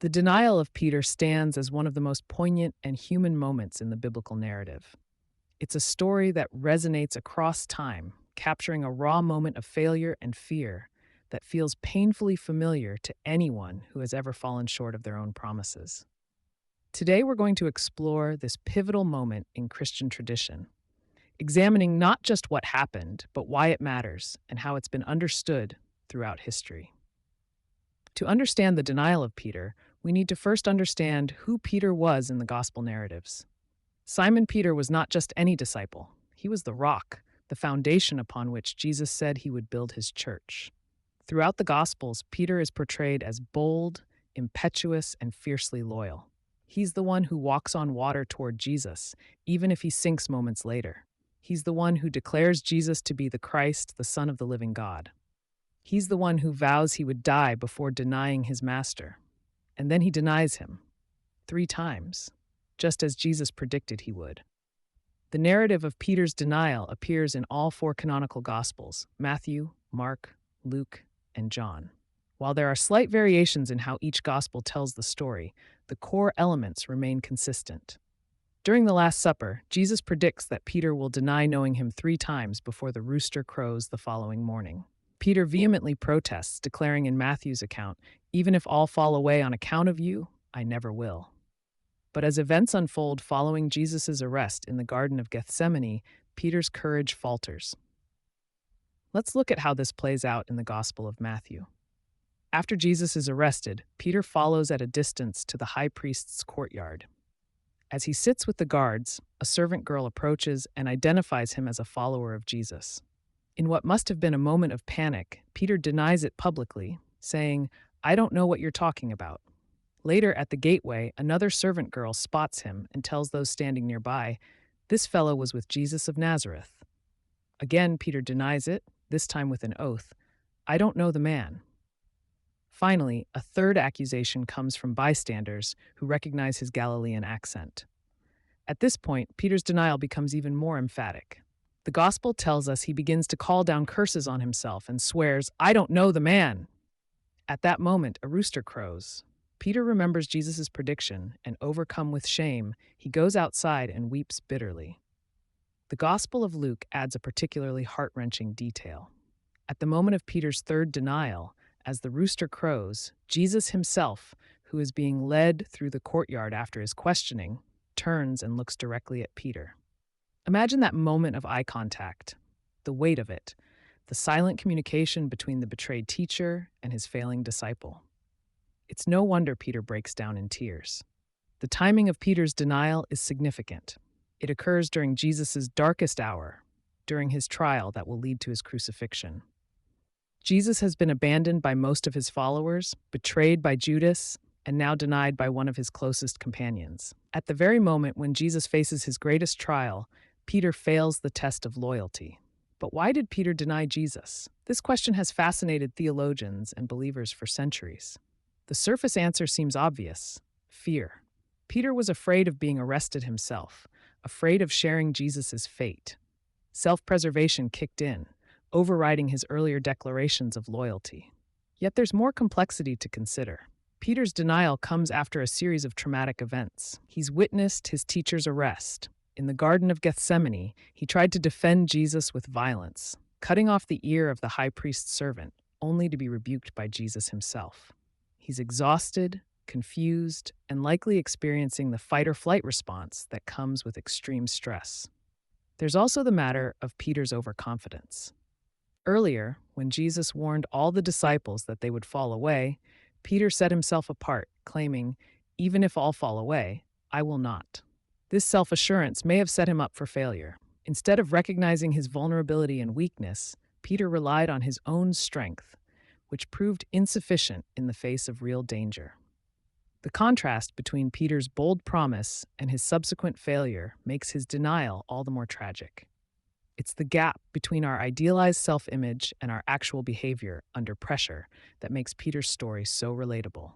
The denial of Peter stands as one of the most poignant and human moments in the biblical narrative. It's a story that resonates across time, capturing a raw moment of failure and fear that feels painfully familiar to anyone who has ever fallen short of their own promises. Today, we're going to explore this pivotal moment in Christian tradition, examining not just what happened, but why it matters and how it's been understood throughout history. To understand the denial of Peter, we need to first understand who Peter was in the gospel narratives. Simon Peter was not just any disciple, he was the rock, the foundation upon which Jesus said he would build his church. Throughout the Gospels, Peter is portrayed as bold, impetuous, and fiercely loyal. He's the one who walks on water toward Jesus, even if he sinks moments later. He's the one who declares Jesus to be the Christ, the Son of the living God. He's the one who vows he would die before denying his master. And then he denies him 3 times, just as Jesus predicted he would. The narrative of Peter's denial appears in all 4 canonical Gospels: Matthew, Mark, Luke, and John. While there are slight variations in how each Gospel tells the story, the core elements remain consistent. During the Last Supper, Jesus predicts that Peter will deny knowing him 3 times before the rooster crows the following morning. Peter vehemently protests, declaring in Matthew's account, "Even if all fall away on account of you, I never will." But as events unfold following Jesus' arrest in the Garden of Gethsemane, Peter's courage falters. Let's look at how this plays out in the Gospel of Matthew. After Jesus is arrested, Peter follows at a distance to the high priest's courtyard. As he sits with the guards, a servant girl approaches and identifies him as a follower of Jesus. In what must have been a moment of panic, Peter denies it publicly, saying, "I don't know what you're talking about." Later at the gateway, another servant girl spots him and tells those standing nearby, "This fellow was with Jesus of Nazareth." Again, Peter denies it, this time with an oath, "I don't know the man." Finally, a third accusation comes from bystanders who recognize his Galilean accent. At this point, Peter's denial becomes even more emphatic. The Gospel tells us he begins to call down curses on himself and swears, "I don't know the man." At that moment, a rooster crows. Peter remembers Jesus' prediction, and overcome with shame, he goes outside and weeps bitterly. The Gospel of Luke adds a particularly heart-wrenching detail. At the moment of Peter's third denial, as the rooster crows, Jesus himself, who is being led through the courtyard after his questioning, turns and looks directly at Peter. Imagine that moment of eye contact, the weight of it, the silent communication between the betrayed teacher and his failing disciple. It's no wonder Peter breaks down in tears. The timing of Peter's denial is significant. It occurs during Jesus' darkest hour, during his trial that will lead to his crucifixion. Jesus has been abandoned by most of his followers, betrayed by Judas, and now denied by one of his closest companions. At the very moment when Jesus faces his greatest trial, Peter fails the test of loyalty. But why did Peter deny Jesus? This question has fascinated theologians and believers for centuries. The surface answer seems obvious: fear. Peter was afraid of being arrested himself, afraid of sharing Jesus' fate. Self-preservation kicked in, overriding his earlier declarations of loyalty. Yet there's more complexity to consider. Peter's denial comes after a series of traumatic events. He's witnessed his teacher's arrest. In the Garden of Gethsemane, he tried to defend Jesus with violence, cutting off the ear of the high priest's servant, only to be rebuked by Jesus himself. He's exhausted, confused, and likely experiencing the fight-or-flight response that comes with extreme stress. There's also the matter of Peter's overconfidence. Earlier, when Jesus warned all the disciples that they would fall away, Peter set himself apart, claiming, "Even if all fall away, I will not." This self-assurance may have set him up for failure. Instead of recognizing his vulnerability and weakness, Peter relied on his own strength, which proved insufficient in the face of real danger. The contrast between Peter's bold promise and his subsequent failure makes his denial all the more tragic. It's the gap between our idealized self-image and our actual behavior under pressure that makes Peter's story so relatable.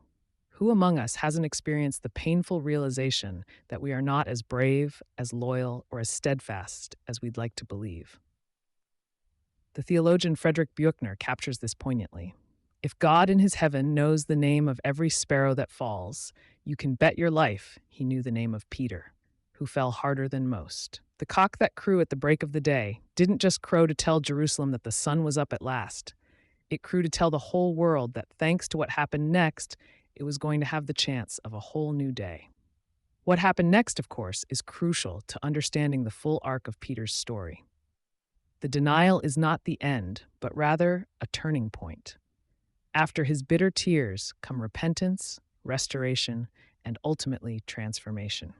Who among us hasn't experienced the painful realization that we are not as brave, as loyal, or as steadfast as we'd like to believe? The theologian Friedrich Buechner captures this poignantly. If God in his heaven knows the name of every sparrow that falls, you can bet your life he knew the name of Peter, who fell harder than most. The cock that crew at the break of the day didn't just crow to tell Jerusalem that the sun was up at last. It crew to tell the whole world that thanks to what happened next, it was going to have the chance of a whole new day. What happened next, of course, is crucial to understanding the full arc of Peter's story. The denial is not the end, but rather a turning point. After his bitter tears come repentance, restoration, and ultimately transformation.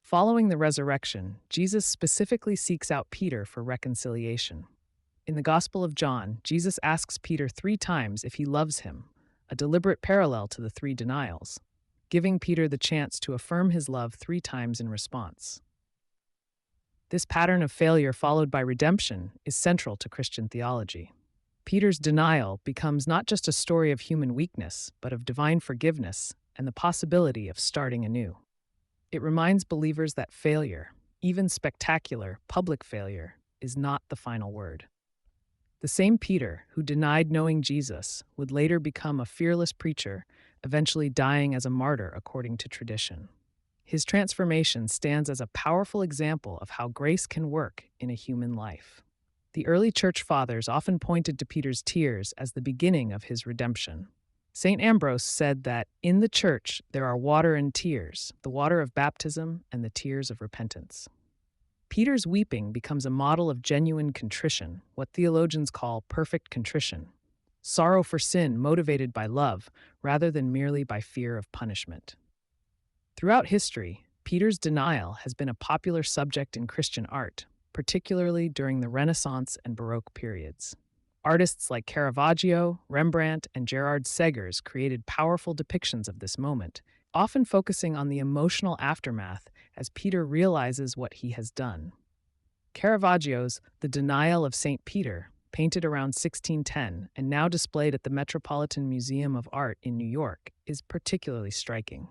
Following the resurrection, Jesus specifically seeks out Peter for reconciliation. In the Gospel of John, Jesus asks Peter 3 times if he loves him, a deliberate parallel to the 3 denials, giving Peter the chance to affirm his love 3 times in response. This pattern of failure followed by redemption is central to Christian theology. Peter's denial becomes not just a story of human weakness, but of divine forgiveness and the possibility of starting anew. It reminds believers that failure, even spectacular, public failure, is not the final word. The same Peter who denied knowing Jesus would later become a fearless preacher, eventually dying as a martyr according to tradition. His transformation stands as a powerful example of how grace can work in a human life. The early church fathers often pointed to Peter's tears as the beginning of his redemption. St. Ambrose said that in the church there are water and tears, the water of baptism and the tears of repentance. Peter's weeping becomes a model of genuine contrition, what theologians call perfect contrition, sorrow for sin motivated by love rather than merely by fear of punishment. Throughout history, Peter's denial has been a popular subject in Christian art, particularly during the Renaissance and Baroque periods. Artists like Caravaggio, Rembrandt, and Gerard Segers created powerful depictions of this moment, often focusing on the emotional aftermath as Peter realizes what he has done. Caravaggio's The Denial of St. Peter, painted around 1610 and now displayed at the Metropolitan Museum of Art in New York, is particularly striking.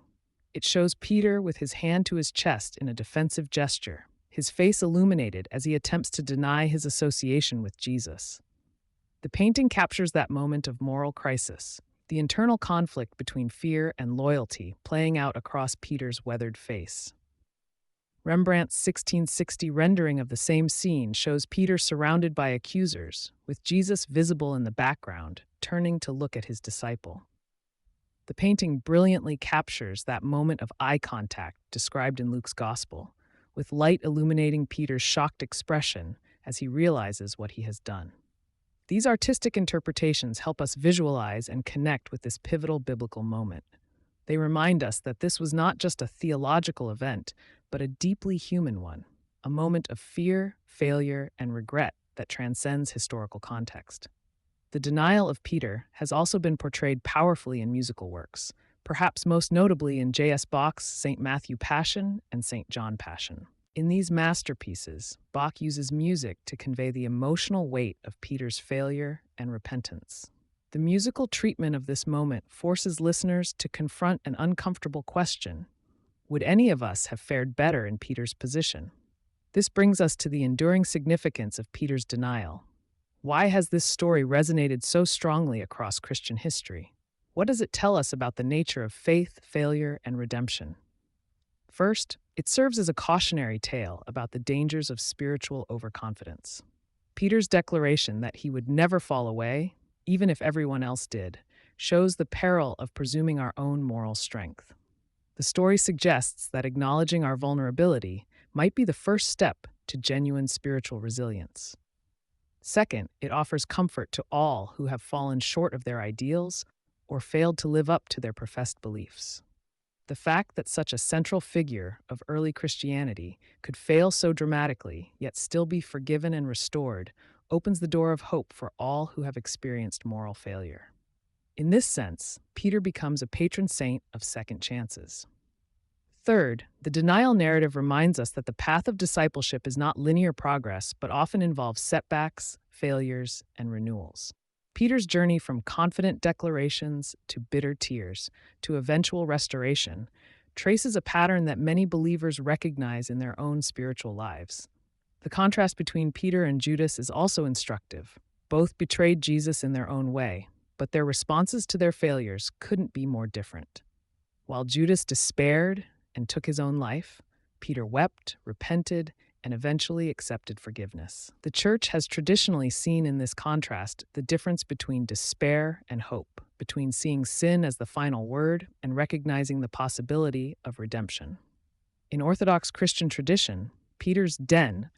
It shows Peter with his hand to his chest in a defensive gesture, his face illuminated as he attempts to deny his association with Jesus. The painting captures that moment of moral crisis, the internal conflict between fear and loyalty playing out across Peter's weathered face. Rembrandt's 1660 rendering of the same scene shows Peter surrounded by accusers, with Jesus visible in the background, turning to look at his disciple. The painting brilliantly captures that moment of eye contact described in Luke's Gospel, with light illuminating Peter's shocked expression as he realizes what he has done. These artistic interpretations help us visualize and connect with this pivotal biblical moment. They remind us that this was not just a theological event, but a deeply human one, a moment of fear, failure, and regret that transcends historical context. The denial of Peter has also been portrayed powerfully in musical works, perhaps most notably in J.S. Bach's St. Matthew Passion and St. John Passion. In these masterpieces, Bach uses music to convey the emotional weight of Peter's failure and repentance. The musical treatment of this moment forces listeners to confront an uncomfortable question: would any of us have fared better in Peter's position? This brings us to the enduring significance of Peter's denial. Why has this story resonated so strongly across Christian history? What does it tell us about the nature of faith, failure, and redemption? First, it serves as a cautionary tale about the dangers of spiritual overconfidence. Peter's declaration that he would never fall away, even if everyone else did, shows the peril of presuming our own moral strength. The story suggests that acknowledging our vulnerability might be the first step to genuine spiritual resilience. Second, it offers comfort to all who have fallen short of their ideals or failed to live up to their professed beliefs. The fact that such a central figure of early Christianity could fail so dramatically, yet still be forgiven and restored, opens the door of hope for all who have experienced moral failure. In this sense, Peter becomes a patron saint of second chances. Third, the denial narrative reminds us that the path of discipleship is not linear progress, but often involves setbacks, failures, and renewals. Peter's journey from confident declarations to bitter tears to eventual restoration traces a pattern that many believers recognize in their own spiritual lives. The contrast between Peter and Judas is also instructive. Both betrayed Jesus in their own way. but their responses to their failures couldn't be more different. While Judas despaired and took his own life, Peter wept, repented, and eventually accepted forgiveness. The church has traditionally seen in this contrast the difference between despair and hope, between seeing sin as the final word and recognizing the possibility of redemption. In Orthodox Christian tradition, Peter's den